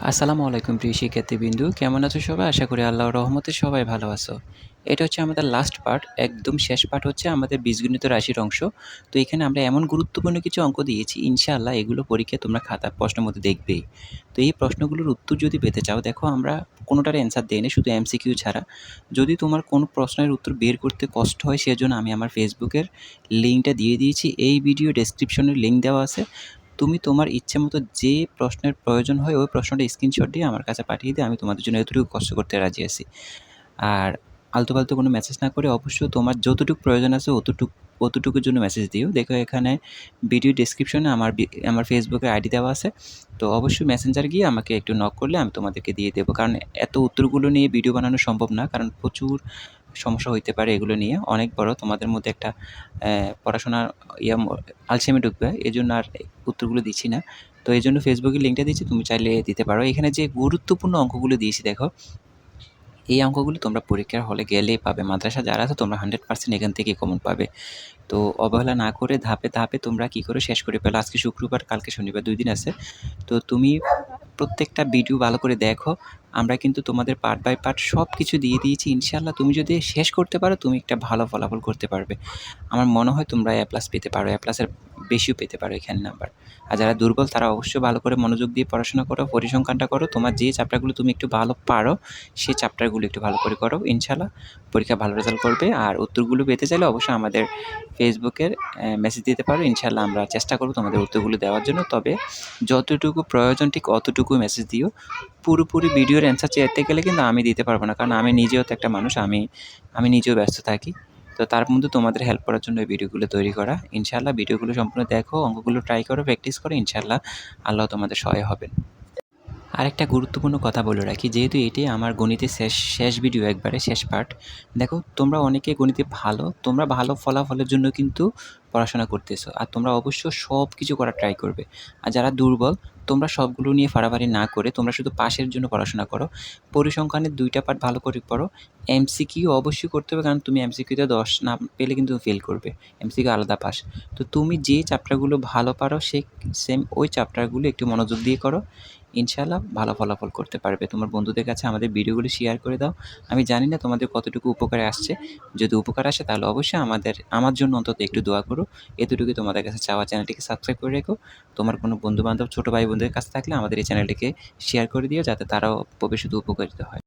আসসালামু আলাইকুম প্রিয় শিক্ষার্থীবৃন্দু, কেমন আছো সবাই? আশা করি আল্লাহর রহমতে সবাই ভালো আছো। এটা হচ্ছে আমাদের লাস্ট পার্ট, একদম শেষ পার্ট হচ্ছে আমাদের বীজগণিত রাশির অংশ। তো এখানে আমরা এমন গুরুত্বপূর্ণ কিছু অঙ্ক দিয়েছি, ইনশাআল্লাহ এগুলো পরীক্ষায় তোমরা খাতার প্রশ্নের মধ্যে দেখবেই। তো এই প্রশ্নগুলোর উত্তর যদি পেতে চাও, দেখো আমরা কোনোটার অ্যান্সার দেইনি, শুধু এমসিকিউ ছাড়া। যদি তোমার কোনো প্রশ্নের উত্তর বের করতে কষ্ট হয়, সেজন্য আমি আমার ফেসবুকের লিঙ্কটা দিয়ে দিয়েছি। এই ভিডিও ডেসক্রিপশনে লিঙ্ক দেওয়া আছে। তুমি তোমার ইচ্ছে মতো যে প্রশ্নের প্রয়োজন হয় ওই প্রশ্নটা স্ক্রিনশট দিয়ে আমার কাছে পাঠিয়ে দিয়ে আমি তোমাদের জন্য এতটুকু কষ্ট করতে রাজি আছি। আর আলতু-ফালতু কোনো মেসেজ না করে অবশ্যই তোমার যতটুকু প্রয়োজন আছে অতটুকুর জন্য মেসেজ দিও। দেখো এখানে ভিডিও ডেসক্রিপশনে আমার ফেসবুকের আইডি দেওয়া আছে। তো অবশ্যই মেসেঞ্জার গিয়ে আমাকে একটু নক করলে আমি তোমাদেরকে দিয়ে দেবো। কারণ এত উত্তরগুলো নিয়ে ভিডিও বানানো সম্ভব না। কারণ প্রচুর সমস্যা হইতে পারে এগুলো নিয়ে। অনেক বড় তোমাদের মধ্যে একটা পড়াশোনার ইয়া ম আলসেমি ঢুকবে। এজন্য আর উত্তরগুলো দিচ্ছি না। তো এজন্য ফেসবুকের লিঙ্কটা দিচ্ছি, তুমি চাইলে দিতে পারো। এখানে যে গুরুত্বপূর্ণ অঙ্কগুলো দিয়েছি দেখো, এই অঙ্কগুলো তোমরা পরীক্ষার হলে গেলেই পাবে। মাদ্রাসা যারা আছে তোমরা 100% এখান থেকেই কমন পাবে। তো অবহেলা না করে ধাপে, ধাপে তোমরা কি করে শেষ করে ফেলো। আজকে শুক্রবার, কালকে শনিবার ২ দিন আছে। তো তুমি প্রত্যেকটা ভিডিও ভালো করে দেখো। আমরা কিন্তু তোমাদের পার্ট বাই পার্ট সব কিছু দিয়ে দিয়েছি। ইনশাআল্লাহ তুমি যদি শেষ করতে পারো, তুমি একটা ভালো ফলাফল করতে পারবে। আমার মনে হয় তোমরা এ প্লাস পেতে পারো। এ প্লাসের বেশিও পেতে পারো এখানে নাম্বার। আর যারা দুর্বল তারা অবশ্যই ভালো করে মনোযোগ দিয়ে পড়াশোনা করো, পরিসংখ্যানটা করো। তোমার যে চ্যাপ্টারগুলো তুমি একটু ভালো পারো, সেই চ্যাপ্টারগুলো একটু ভালো করে করো। ইনশাআল্লাহ পরীক্ষায় ভালো রেজাল্ট করবে। আর উত্তরগুলো পেতে চাইলে অবশ্যই আমাদের ফেসবুকের মেসেজ দিতে পারো। ইনশাআল্লাহ আমরা চেষ্টা করব তোমাদের উত্তরগুলো দেওয়ার জন্য। তবে যতটুকু প্রয়োজন ঠিক অতটুকুই মেসেজ দিও। পুরোপুরি ভিডিওর অ্যান্সার চাইতে গেলে কিন্তু আমি দিতে পারব না। কারণ আমি নিজেও তো একটা মানুষ। আমি নিজেও ব্যস্ত থাকি। তো তার মধ্যে তোমাদের হেল্প করার জন্য এই ভিডিওগুলো তৈরি করা। ইনশাআল্লাহ ভিডিওগুলো সম্পূর্ণ দেখো, অঙ্কগুলো ট্রাই করো, প্র্যাকটিস করো। ইনশাআল্লাহ আল্লাহ তোমাদের সহায় হবেন। আরেকটা গুরুত্বপূর্ণ কথা বলে রাখি, যেহেতু এটাই আমার গণিতের শেষ ভিডিও, একবারে শেষ পার্ট। দেখো তোমরা অনেকে গণিতে ভালো, তোমরা ভালো ফলাফলের জন্য কিন্তু পড়াশোনা করতেছো। আর তোমরা অবশ্য সব কিছু করার ট্রাই করবে। আর যারা দুর্বল, তোমরা সবগুলো নিয়ে ফাড়াফাড়ি না করে তোমরা শুধু পাসের জন্য পড়াশোনা করো। পরিসংখ্যানের ২টা পার্ট ভালো করে পড়ো। এমসিকিউ অবশ্যই করতে হবে, কারণ তুমি এমসিকিউতে ১০ না পেলে কিন্তু ফেল করবে। এমসিকিউ আলাদা পাস। তো তুমি যে চ্যাপ্টারগুলো ভালো পারো সেম ওই চ্যাপ্টারগুলো একটু মনোযোগ দিয়ে করো। ইনশাআল্লাহ ভালো ফলাফল করতে পারবে। তোমার বন্ধুদের কাছে আমাদের ভিডিওগুলো শেয়ার করে দাও। আমি জানি না তোমাদের কতটুকু উপকারে আসছে। যদি উপকার আসে তাহলে অবশ্যই আমার জন্য অন্তত একটু দোয়া করো। এতটুকুই তোমাদের কাছে চাওয়া। চ্যানেলটিকে সাবস্ক্রাইব করে রেখো। তোমার কোনো বন্ধু-বান্ধব, ছোট ভাই বোনদের কাছে থাকলে আমাদের এই চ্যানেলটিকে শেয়ার করে দিও, যাতে তারাও ভবিষ্যতে উপকারিত হয়।